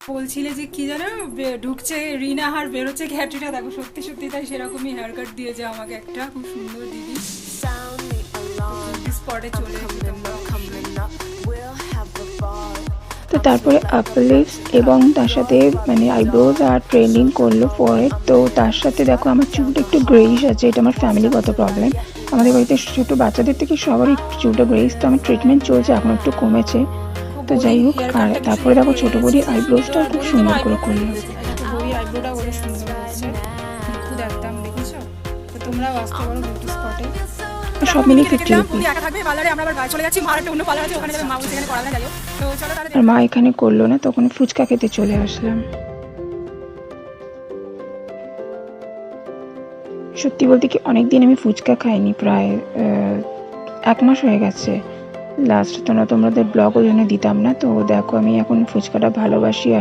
বলছিলে যে কি জানো ঢুকছে রিনা আর বেরোচ্ছে ক্যাটরিনা, দেখো সত্যি সত্যি তাই সেরকমই হেয়ার কাট দিয়েছে আমাকে একটা খুব সুন্দর দিদি। স্পটে চলে এসেছি তোমরা। তো তারপরে আপার লিপস এবং তার সাথে মানে আইব্রোজ আর ট্রেনিং করলো ফরহেড। তো তার সাথে দেখো আমার চুলটা একটু গ্রেইশ আছে, এটা আমার ফ্যামিলিগত প্রবলেম। আমাদের বাড়িতে ছোটো বাচ্চাদের থেকে সবারই একটু চুলটা গ্রেইশ, তো আমার ট্রিটমেন্ট চলছে, এখন একটু কমেছে। তো যাই হোক, আর তারপরে দেখো ছোটো বড়ির আইব্রোজটা খুব সুন্দর করে করলো। বড়ির আইব্রোটা বড় সুন্দর হয়েছে, নিখুঁত একদম, দেখেছো? তো তোমরাও আসতে পারো বিউটি স্পটে। সব মিলিয়ে 50 রুপিস। একা থাকবে পার্লারে, আমরা আবার চলে যাচ্ছি, মার একটা অন্য পার্লার আছে, ওখানে যাবে, মা বলছে এখানে করাবে না, যাই হোক। তো চলো তাহলে। আর মা এখানে করলো না, তখন ফুচকা খেতে চলে আসলাম। সত্যি বলতে কি অনেকদিন আমি ফুচকা খাইনি, প্রায় 1 মাস হয়ে গেছে লাস্ট। তোমাদের ব্লগ ওই জন্য দিতাম না। তো দেখো আমি এখন ফুচকাটা ভালোবাসি। আর